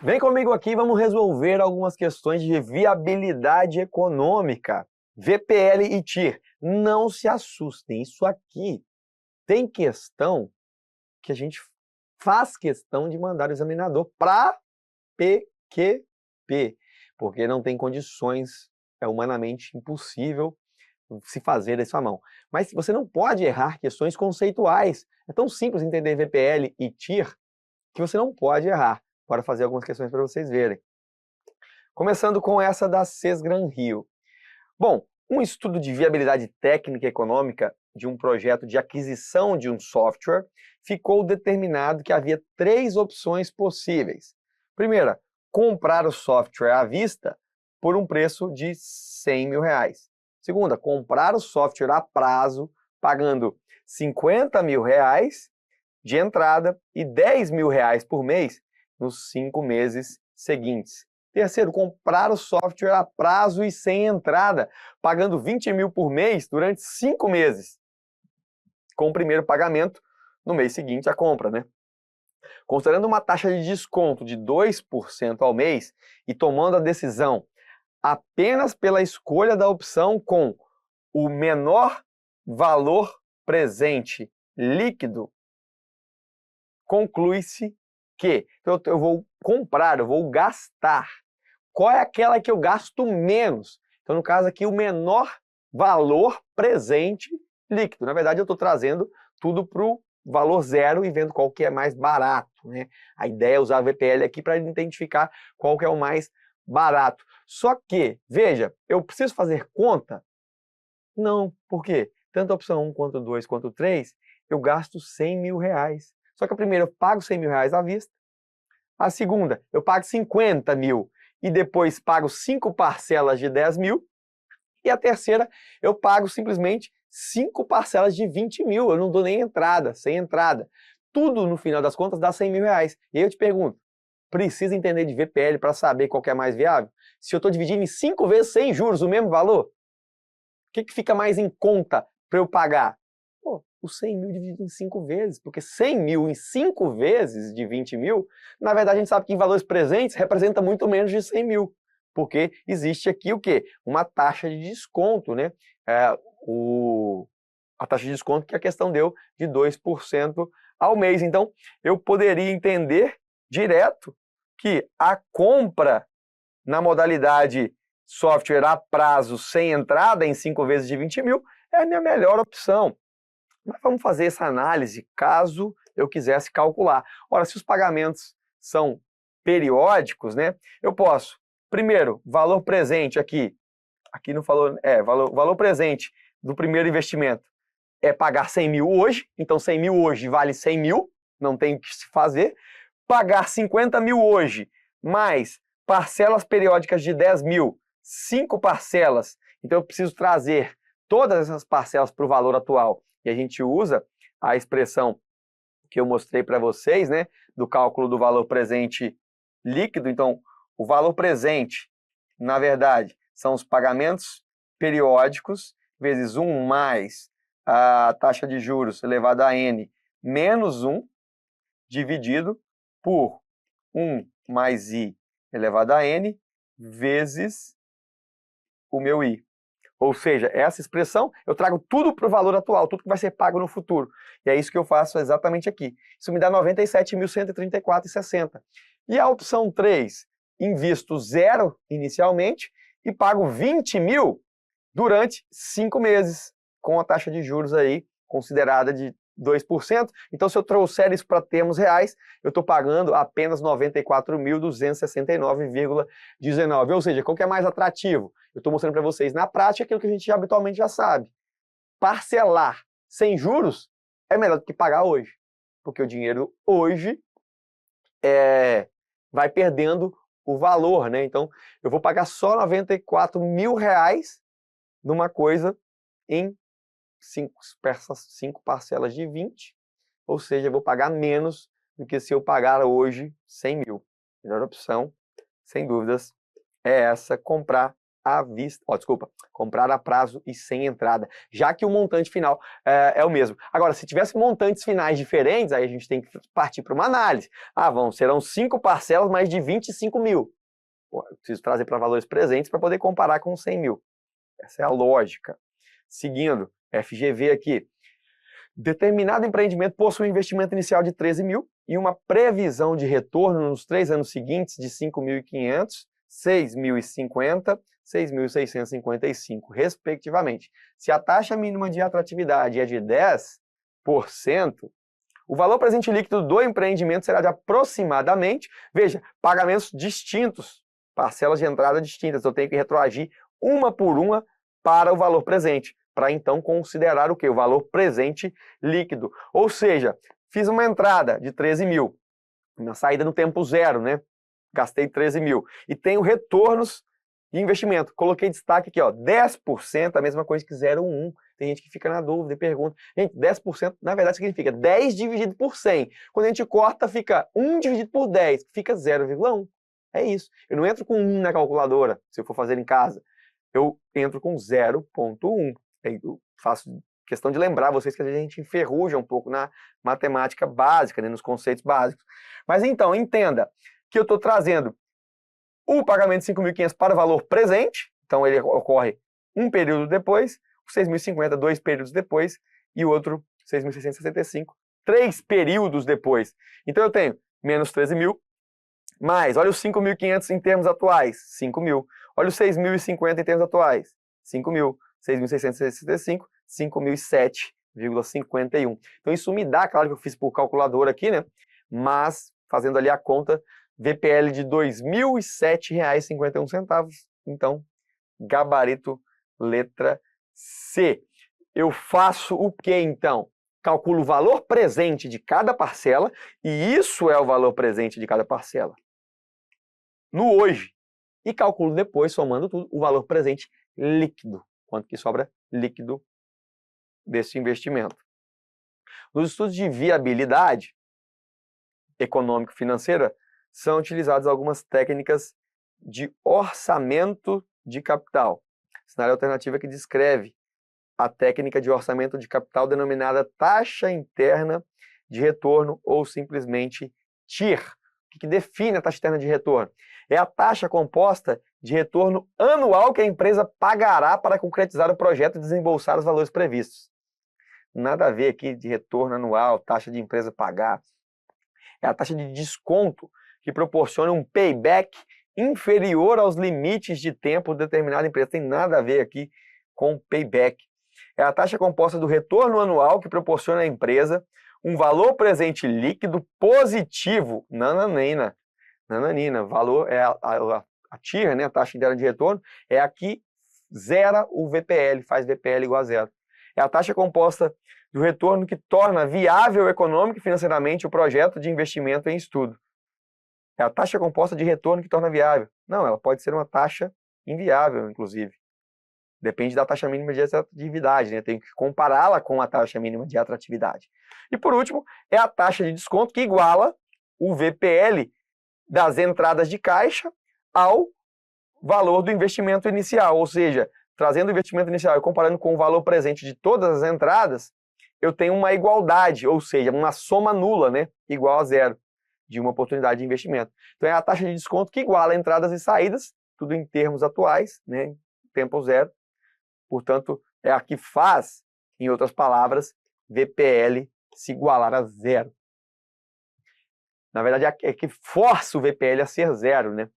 Vem comigo aqui, vamos resolver algumas questões de viabilidade econômica, VPL e TIR. Não se assustem, isso aqui tem questão que a gente faz questão de mandar o examinador para PQP, porque não tem condições, é humanamente impossível se fazer dessa mão. Mas você não pode errar questões conceituais. É tão simples entender VPL e TIR que você não pode errar. Bora fazer algumas questões para vocês verem. Começando com essa da CES Gran Rio. Bom, um estudo de viabilidade técnica e econômica de um projeto de aquisição de um software ficou determinado que havia 3 opções possíveis. Primeira, comprar o software à vista por um preço de R$100 mil. Segunda, comprar o software a prazo, pagando R$50 mil de entrada e R$10 mil por mês nos 5 meses seguintes. Terceiro, comprar o software a prazo e sem entrada, pagando 20 mil por mês durante 5 meses, com o primeiro pagamento no mês seguinte à compra, né? Considerando uma taxa de desconto de 2% ao mês e tomando a decisão apenas pela escolha da opção com o menor valor presente líquido, conclui-se que eu vou comprar, eu vou gastar. Qual é aquela que eu gasto menos? Então, no caso aqui, o menor valor presente líquido. Na verdade, eu estou trazendo tudo para o valor zero e vendo qual que é mais barato, né? A ideia é usar a VPL aqui para identificar qual que é o mais barato. Só que, veja, eu preciso fazer conta? Não. Por quê? Tanto a opção 1, quanto 2, quanto 3, eu gasto R$100 mil. Só que a primeira eu pago R$100 mil à vista. A segunda, eu pago 50 mil e depois pago 5 parcelas de 10 mil. E a terceira, eu pago simplesmente 5 parcelas de 20 mil. Eu não dou nem entrada, sem entrada. Tudo, no final das contas, dá R$100 mil. E aí eu te pergunto, precisa entender de VPL para saber qual que é mais viável? Se eu estou dividindo em 5 vezes sem juros o mesmo valor, o que fica mais em conta para eu pagar? Pô, os 100 mil dividido em 5 vezes, porque 100 mil em 5 vezes de 20 mil, na verdade a gente sabe que em valores presentes representa muito menos de 100 mil, porque existe aqui o quê? Uma taxa de desconto, né? A taxa de desconto que a questão deu de 2% ao mês. Então, eu poderia entender direto que a compra na modalidade software a prazo sem entrada em 5 vezes de 20 mil é a minha melhor opção. Mas vamos fazer essa análise caso eu quisesse calcular. Ora, se os pagamentos são periódicos, né, eu posso, primeiro, valor presente aqui não falou, valor presente do primeiro investimento é pagar 100 mil hoje, então 100 mil hoje vale 100 mil, não tem o que se fazer. Pagar 50 mil hoje, mais parcelas periódicas de 10 mil, 5 parcelas, então eu preciso trazer todas essas parcelas para o valor atual. E a gente usa a expressão que eu mostrei para vocês, né, do cálculo do valor presente líquido. Então, o valor presente, na verdade, são os pagamentos periódicos, vezes 1 mais a taxa de juros elevada a n, menos 1, dividido por 1 mais i elevado a n, vezes o meu i. Ou seja, essa expressão, eu trago tudo para o valor atual, tudo que vai ser pago no futuro. E é isso que eu faço exatamente aqui. Isso me dá R$ 97.134,60. E a opção 3, invisto 0 inicialmente e pago 20 mil durante 5 meses, com a taxa de juros aí considerada de 2%. Então, se eu trouxer isso para termos reais, eu estou pagando apenas R$ 94.269,19. Ou seja, qual que é mais atrativo? Eu estou mostrando para vocês na prática aquilo que a gente habitualmente já sabe. Parcelar sem juros é melhor do que pagar hoje, porque o dinheiro hoje vai perdendo o valor, né? Então, eu vou pagar só R$ 94 mil numa coisa em 5 parcelas de 20, ou seja, eu vou pagar menos do que se eu pagar hoje 100 mil. A melhor opção, sem dúvidas, é essa, comprar à vista, comprar a prazo e sem entrada, já que o montante final é o mesmo. Agora, se tivesse montantes finais diferentes, aí a gente tem que partir para uma análise. Serão 5 parcelas mais de 25 mil. Eu preciso trazer para valores presentes para poder comparar com 100 mil. Essa é a lógica. Seguindo, FGV aqui. Determinado empreendimento possui um investimento inicial de 13 mil e uma previsão de retorno nos 3 anos seguintes de 5.500, 6.050, 6.655, respectivamente. Se a taxa mínima de atratividade é de 10%, o valor presente líquido do empreendimento será de aproximadamente, veja, pagamentos distintos, parcelas de entrada distintas. Eu tenho que retroagir uma por uma para o valor presente, para então considerar o quê? O valor presente líquido. Ou seja, fiz uma entrada de 13 mil, na saída no tempo zero, né? Gastei 13 mil. E tenho retornos de investimento. Coloquei destaque aqui, 10%, a mesma coisa que 0,1. Tem gente que fica na dúvida e pergunta. Gente, 10% na verdade significa 10 dividido por 100. Quando a gente corta, fica 1 dividido por 10, fica 0,1. É isso. Eu não entro com 1 na calculadora, se eu for fazer em casa. Eu entro com 0,1. Eu faço questão de lembrar vocês que às vezes a gente enferruja um pouco na matemática básica, né, nos conceitos básicos. Mas então, entenda que eu estou trazendo o pagamento de 5.500 para o valor presente, então ele ocorre um período depois, o 6.050 2 períodos depois e o outro 6.665 3 períodos depois. Então eu tenho menos 13 mil, mais, olha os 5.500 em termos atuais, 5 mil. Olha os 6.050 em termos atuais, 5 mil. 6.665, 5.007,51. Então isso me dá, claro que eu fiz por calculadora aqui, né? Mas, fazendo ali a conta, VPL de R$ 2.007,51. Então, gabarito letra C. Eu faço o que então? Calculo o valor presente de cada parcela, e isso é o valor presente de cada parcela no hoje. E calculo depois, somando tudo, o valor presente líquido. Quanto que sobra líquido desse investimento. Nos estudos de viabilidade econômico-financeira, são utilizadas algumas técnicas de orçamento de capital. Cenário alternativa que descreve a técnica de orçamento de capital denominada taxa interna de retorno ou simplesmente TIR. O que define a taxa interna de retorno? É a taxa composta de retorno anual que a empresa pagará para concretizar o projeto e desembolsar os valores previstos. Nada a ver aqui de retorno anual, taxa de empresa pagar. É a taxa de desconto que proporciona um payback inferior aos limites de tempo determinado empresa. Tem nada a ver aqui com payback. É a taxa composta do retorno anual que proporciona à empresa um valor presente líquido positivo, nananina, valor é a TIR, né, a taxa interna de retorno, é a que zera o VPL, faz VPL igual a zero. É a taxa composta do retorno que torna viável econômico e financeiramente o projeto de investimento em estudo. É a taxa composta de retorno que torna viável. Não, ela pode ser uma taxa inviável, inclusive. Depende da taxa mínima de atratividade, né? Tem que compará-la com a taxa mínima de atratividade. E por último, é a taxa de desconto que iguala o VPL das entradas de caixa ao valor do investimento inicial, ou seja, trazendo o investimento inicial e comparando com o valor presente de todas as entradas, eu tenho uma igualdade, ou seja, uma soma nula, né, igual a zero, de uma oportunidade de investimento. Então é a taxa de desconto que iguala entradas e saídas, tudo em termos atuais, né, tempo zero. Portanto, é a que faz, em outras palavras, VPL se igualar a zero. Na verdade, é que força o VPL a ser zero, né?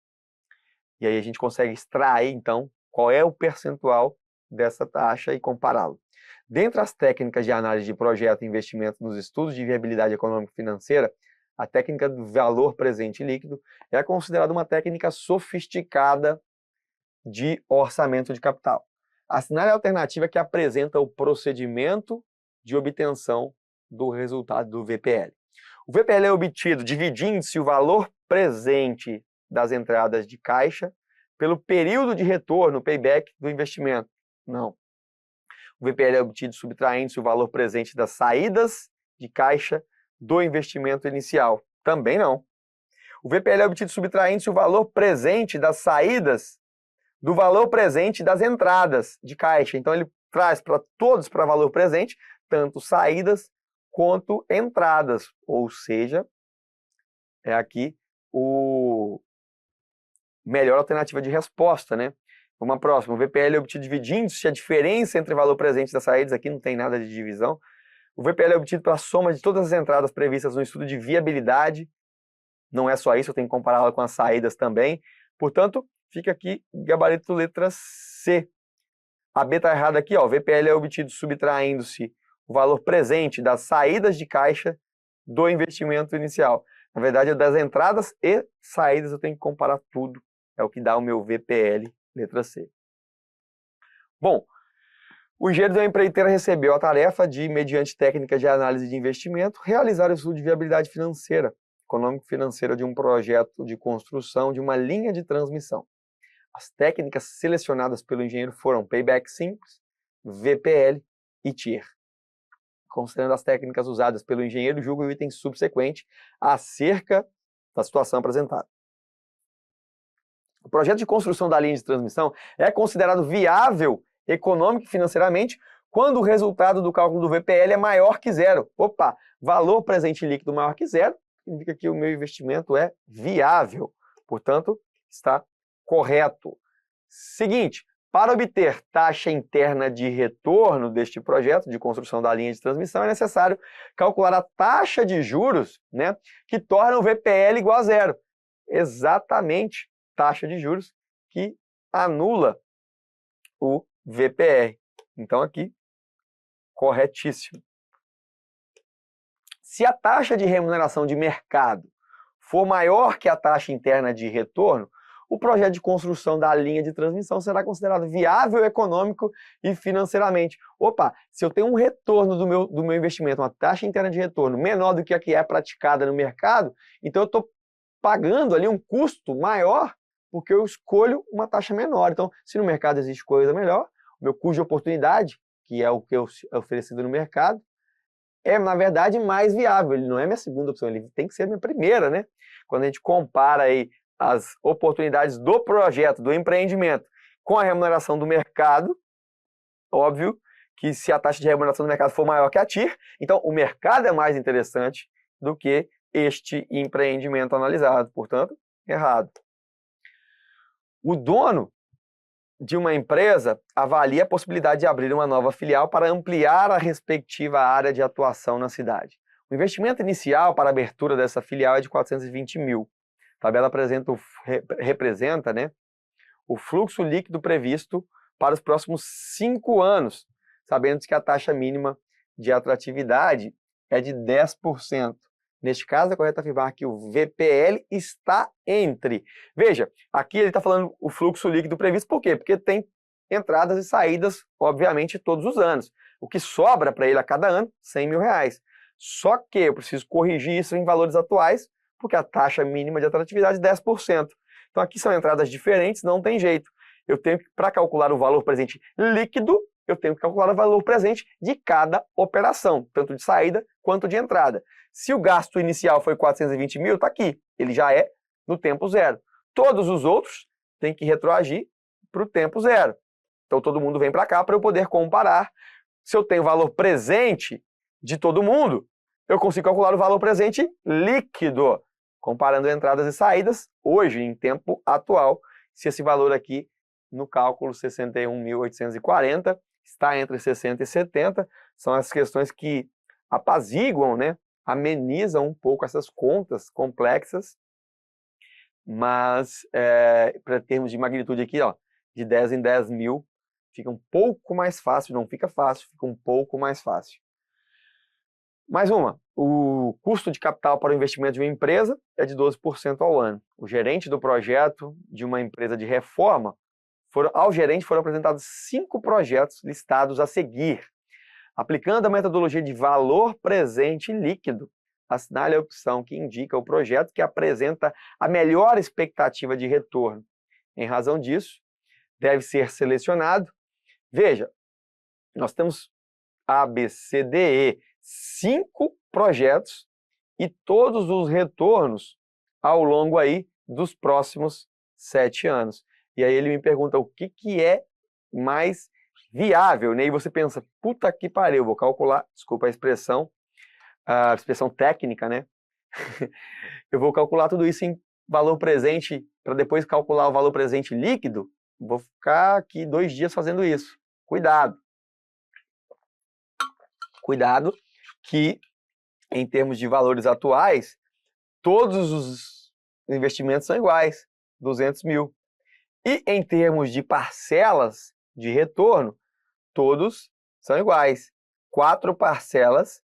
E aí a gente consegue extrair, então, qual é o percentual dessa taxa e compará-lo. Dentre as técnicas de análise de projeto e investimento nos estudos de viabilidade econômico-financeira, a técnica do valor presente líquido é considerada uma técnica sofisticada de orçamento de capital. A cenário alternativa que apresenta o procedimento de obtenção do resultado do VPL. O VPL é obtido dividindo-se o valor presente das entradas de caixa pelo período de retorno, payback, do investimento. Não. O VPL é obtido subtraindo-se o valor presente das saídas de caixa do investimento inicial. Também não. O VPL é obtido subtraindo-se o valor presente das saídas do valor presente das entradas de caixa. Então, ele traz para todos para valor presente, tanto saídas quanto entradas. Ou seja, é aqui o melhor alternativa de resposta, né? Uma próxima, o VPL é obtido dividindo-se a diferença entre o valor presente das saídas, aqui não tem nada de divisão. O VPL é obtido pela soma de todas as entradas previstas no estudo de viabilidade. Não é só isso, eu tenho que compará-la com as saídas também. Portanto, fica aqui gabarito letra C. A B está errada aqui, ó. O VPL é obtido subtraindo-se o valor presente das saídas de caixa do investimento inicial. Na verdade, é das entradas e saídas, eu tenho que comparar tudo. É o que dá o meu VPL, letra C. Bom, o engenheiro da empreiteira recebeu a tarefa de, mediante técnicas de análise de investimento, realizar o estudo de viabilidade financeira, econômico-financeira de um projeto de construção de uma linha de transmissão. As técnicas selecionadas pelo engenheiro foram payback simples, VPL e TIR. Considerando as técnicas usadas pelo engenheiro, julga o item subsequente acerca da situação apresentada. O projeto de construção da linha de transmissão é considerado viável econômico e financeiramente quando o resultado do cálculo do VPL é maior que zero. Opa, valor presente líquido maior que zero, significa que o meu investimento é viável. Portanto, está correto. Seguinte, para obter taxa interna de retorno deste projeto de construção da linha de transmissão, é necessário calcular a taxa de juros, né, que torna o VPL igual a zero. Exatamente, taxa de juros que anula o VPR. Então aqui, corretíssimo. Se a taxa de remuneração de mercado for maior que a taxa interna de retorno, o projeto de construção da linha de transmissão será considerado viável econômico e financeiramente. Opa, se eu tenho um retorno do meu investimento, uma taxa interna de retorno menor do que a que é praticada no mercado, então eu estou pagando ali um custo maior porque eu escolho uma taxa menor. Então, se no mercado existe coisa melhor, o meu custo de oportunidade, que é o que é oferecido no mercado, é, na verdade, mais viável. Ele não é minha segunda opção, ele tem que ser minha primeira, né? Quando a gente compara aí as oportunidades do projeto, do empreendimento, com a remuneração do mercado, óbvio que se a taxa de remuneração do mercado for maior que a TIR, então o mercado é mais interessante do que este empreendimento analisado. Portanto, errado. O dono de uma empresa avalia a possibilidade de abrir uma nova filial para ampliar a respectiva área de atuação na cidade. O investimento inicial para a abertura dessa filial é de 420 mil. A tabela representa, né, o fluxo líquido previsto para os próximos 5 anos, sabendo que a taxa mínima de atratividade é de 10%. Neste caso, é correto afirmar que o VPL está entre. Veja, aqui ele está falando o fluxo líquido previsto, por quê? Porque tem entradas e saídas, obviamente, todos os anos. O que sobra para ele a cada ano, 100 mil reais. Só que eu preciso corrigir isso em valores atuais, porque a taxa mínima de atratividade é 10%. Então aqui são entradas diferentes, não tem jeito. Eu tenho que, para calcular o valor presente líquido, eu tenho que calcular o valor presente de cada operação, tanto de saída quanto de entrada. Se o gasto inicial foi 420 mil, está aqui, ele já é no tempo zero. Todos os outros têm que retroagir para o tempo zero. Então todo mundo vem para cá para eu poder comparar. Se eu tenho valor presente de todo mundo, eu consigo calcular o valor presente líquido, comparando entradas e saídas hoje, em tempo atual, se esse valor aqui no cálculo 61.840 está entre 60 e 70, são as questões que apaziguam, né, amenizam um pouco essas contas complexas, mas para termos de magnitude aqui, ó, de 10 em 10 mil, fica um pouco mais fácil, não fica fácil, fica um pouco mais fácil. Mais uma, o custo de capital para o investimento de uma empresa é de 12% ao ano. O gerente do projeto de uma empresa de reforma, ao gerente foram apresentados 5 projetos listados a seguir. Aplicando a metodologia de valor presente líquido, assinale a opção que indica o projeto que apresenta a melhor expectativa de retorno. Em razão disso, deve ser selecionado. Veja, nós temos A, B, C, D, E, 5 projetos e todos os retornos ao longo aí dos próximos 7 anos. E aí ele me pergunta o que é mais viável, né? E você pensa, puta que pariu, vou calcular, desculpa a expressão técnica, né? Eu vou calcular tudo isso em valor presente, para depois calcular o valor presente líquido, vou ficar aqui 2 dias fazendo isso. Cuidado. Cuidado que, em termos de valores atuais, todos os investimentos são iguais, 200 mil. E em termos de parcelas de retorno, todos são iguais. 4 parcelas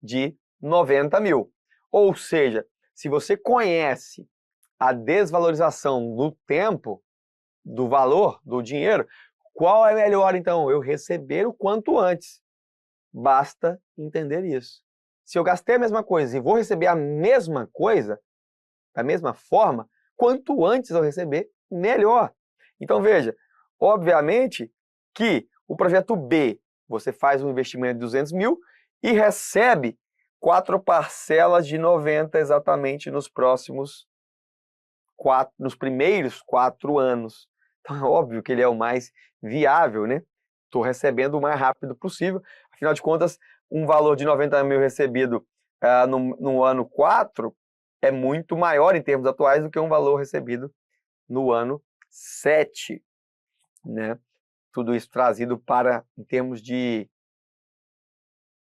de 90 mil. Ou seja, se você conhece a desvalorização no tempo do valor do dinheiro, qual é melhor, então? Eu receber o quanto antes. Basta entender isso. Se eu gastei a mesma coisa e vou receber a mesma coisa, da mesma forma, quanto antes eu receber, melhor. Então veja, obviamente que o projeto B, você faz um investimento de 200 mil e recebe 4 parcelas de 90 exatamente nos primeiros 4 anos. Então é óbvio que ele é o mais viável, né? Estou recebendo o mais rápido possível. Afinal de contas, um valor de 90 mil recebido no ano 4 é muito maior em termos atuais do que um valor recebido no ano 7, né? Tudo isso trazido para, em termos de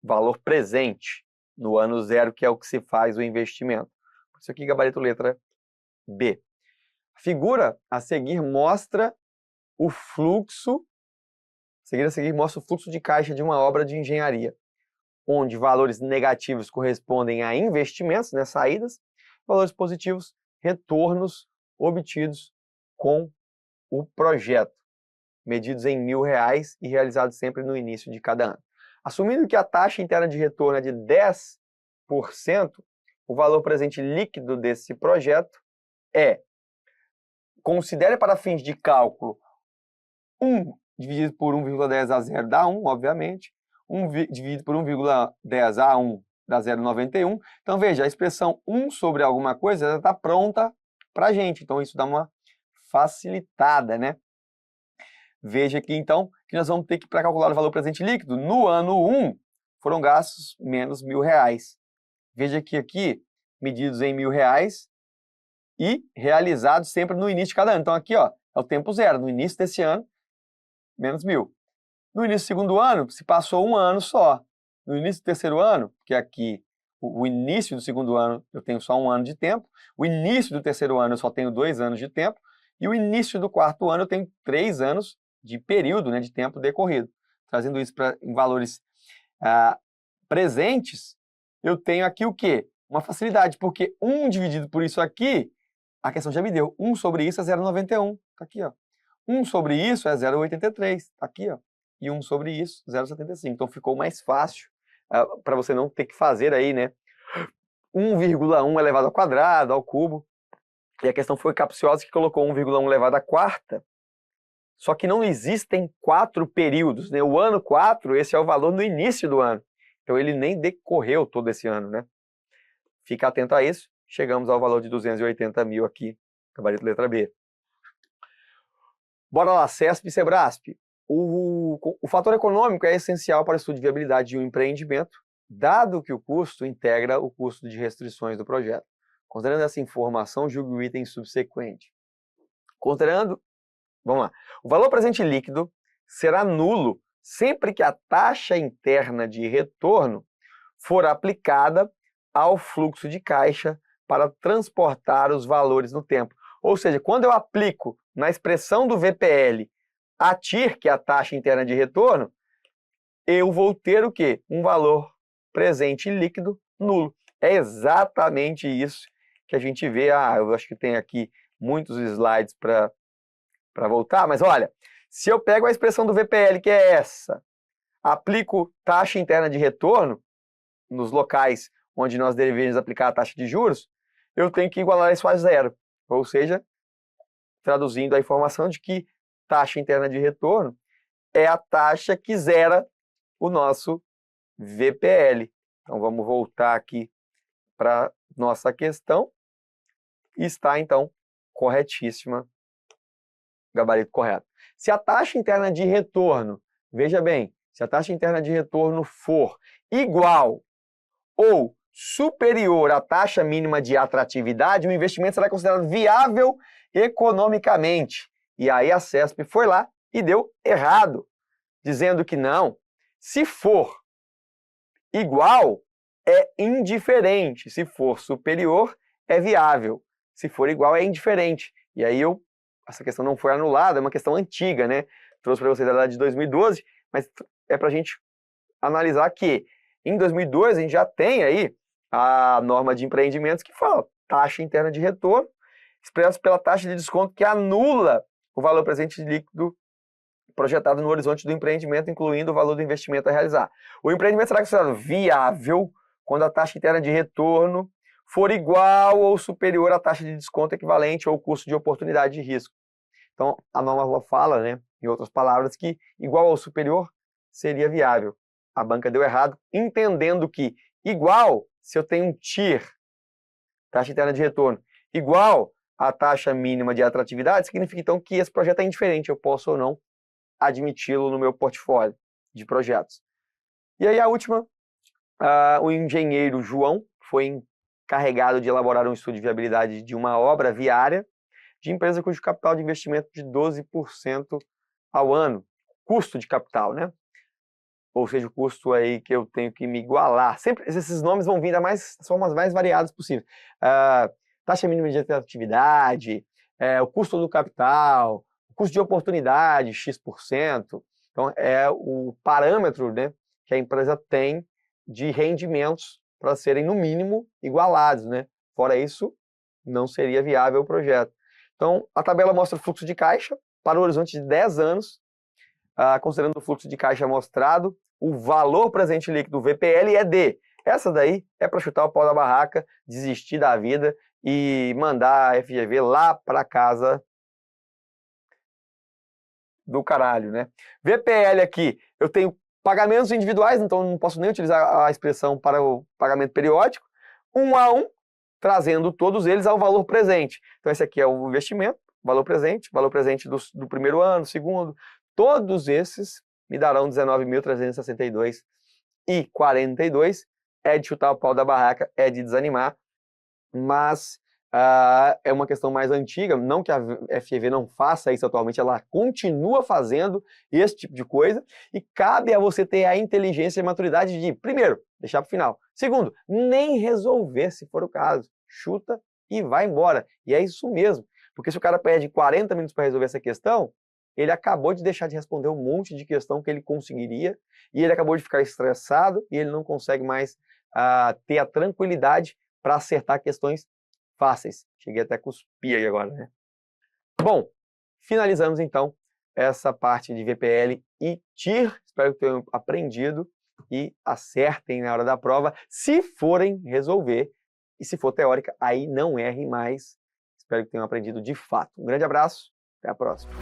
valor presente, no ano 0, que é o que se faz o investimento. Por isso aqui, gabarito letra B. A figura a seguir mostra o fluxo, mostra o fluxo de caixa de uma obra de engenharia, onde valores negativos correspondem a investimentos, né, saídas, valores positivos, retornos obtidos com o projeto, medidos em R$ 1.000 e realizados sempre no início de cada ano. Assumindo que a taxa interna de retorno é de 10%, o valor presente líquido desse projeto é: considere para fins de cálculo 1 dividido por 1,10 a 0 dá 1, obviamente. 1 dividido por 1,10 a 1 dá 0,91. Então veja, a expressão 1 sobre alguma coisa já está pronta para a gente. Então isso dá uma facilitada, né? Veja aqui então que nós vamos ter que, para calcular o valor presente líquido, no ano 1 foram gastos menos R$ 1.000. Veja que aqui, medidos em R$ 1.000 e realizados sempre no início de cada ano. Então aqui, ó, é o tempo zero, no início desse ano, menos 1.000. No início do segundo ano, se passou um ano só. No início do terceiro ano, que aqui o início do segundo ano eu tenho só 1 ano de tempo, o início do terceiro ano eu só tenho 2 anos de tempo, e o início do quarto ano eu tenho 3 anos de período, né, de tempo decorrido. Trazendo isso em valores presentes, eu tenho aqui o quê? Uma facilidade, porque 1 dividido por isso aqui, a questão já me deu. 1 sobre isso é 0,91. Tá aqui, ó. 1 sobre isso é 0,83. Tá aqui, ó. E 1 sobre isso, 0,75. Então ficou mais fácil para você não ter que fazer aí, né? 1,1 elevado ao quadrado, ao cubo. E a questão foi capciosa que colocou 1,1 elevado à quarta. Só que não existem 4 períodos, né? O ano 4, esse é o valor no início do ano. Então ele nem decorreu todo esse ano, né? Fica atento a isso. Chegamos ao valor de 280 mil aqui, gabarito letra B. Bora lá, CESP e SEBRASP. O fator econômico é essencial para o estudo de viabilidade de um empreendimento, dado que o custo integra o custo de restrições do projeto. Considerando essa informação, julgue o item subsequente. Considerando, vamos lá, o valor presente líquido será nulo sempre que a taxa interna de retorno for aplicada ao fluxo de caixa para transportar os valores no tempo. Ou seja, quando eu aplico na expressão do VPL a TIR, que é a taxa interna de retorno, eu vou ter o quê? Um valor presente líquido nulo. É exatamente isso que a gente vê. Eu acho que tem aqui muitos slides para voltar, mas olha, se eu pego a expressão do VPL, que é essa, aplico taxa interna de retorno nos locais onde nós devemos aplicar a taxa de juros, eu tenho que igualar isso a zero. Ou seja, traduzindo a informação de que taxa interna de retorno é a taxa que zera o nosso VPL. Então vamos voltar aqui para nossa questão. E está então corretíssima gabarito correto. Se a taxa interna de retorno, veja bem, se a taxa interna de retorno for igual ou superior à taxa mínima de atratividade, o investimento será considerado viável economicamente. E aí a CESP foi lá e deu errado, dizendo que não, se for igual, é indiferente, se for superior, é viável, se for igual, é indiferente. E aí essa questão não foi anulada, é uma questão antiga, né? Trouxe para vocês a data de 2012, mas é para a gente analisar que em 2002 a gente já tem aí a norma de empreendimentos que fala taxa interna de retorno expresso pela taxa de desconto que anula o valor presente líquido projetado no horizonte do empreendimento, incluindo o valor do investimento a realizar. O empreendimento será considerado viável quando a taxa interna de retorno for igual ou superior à taxa de desconto equivalente ou custo de oportunidade de risco. Então, a norma fala, né, em outras palavras, que igual ou superior seria viável. A banca deu errado, entendendo que igual, se eu tenho um TIR, taxa interna de retorno, igual à taxa mínima de atratividade, significa então que esse projeto é indiferente, eu posso ou não admiti-lo no meu portfólio de projetos. E aí a última, o engenheiro João foi encarregado de elaborar um estudo de viabilidade de uma obra viária de empresa cujo capital de investimento de 12% ao ano. Custo de capital, né? Ou seja, o custo aí que eu tenho que me igualar. Sempre esses nomes vão vir das formas mais variadas possíveis. Taxa mínima de atividade, o custo do capital, o custo de oportunidade, X%. Então, é o parâmetro, né, que a empresa tem de rendimentos para serem, no mínimo, igualados, né? Fora isso, não seria viável o projeto. Então, a tabela mostra o fluxo de caixa para o horizonte de 10 anos, considerando o fluxo de caixa mostrado, o valor presente líquido VPL é D. Essa daí é para chutar o pau da barraca, desistir da vida e mandar a FGV lá para casa do caralho, né? VPL aqui, eu tenho pagamentos individuais, então não posso nem utilizar a expressão para o pagamento periódico, 1 a 1, trazendo todos eles ao valor presente. Então esse aqui é o investimento, valor presente do primeiro ano, segundo, todos esses me darão 19.362,42. É de chutar o pau da barraca, é de desanimar, mas é uma questão mais antiga, não que a FGV não faça isso atualmente, ela continua fazendo esse tipo de coisa, e cabe a você ter a inteligência e a maturidade de, primeiro, deixar para o final, segundo, nem resolver se for o caso, chuta e vai embora, e é isso mesmo, porque se o cara perde 40 minutos para resolver essa questão, ele acabou de deixar de responder um monte de questão que ele conseguiria, e ele acabou de ficar estressado, e ele não consegue mais ter a tranquilidade para acertar questões fáceis. Cheguei até a cuspir aí agora, né? Bom, finalizamos então essa parte de VPL e TIR. Espero que tenham aprendido e acertem na hora da prova, se forem resolver. E se for teórica, aí não errem mais. Espero que tenham aprendido de fato. Um grande abraço, até a próxima.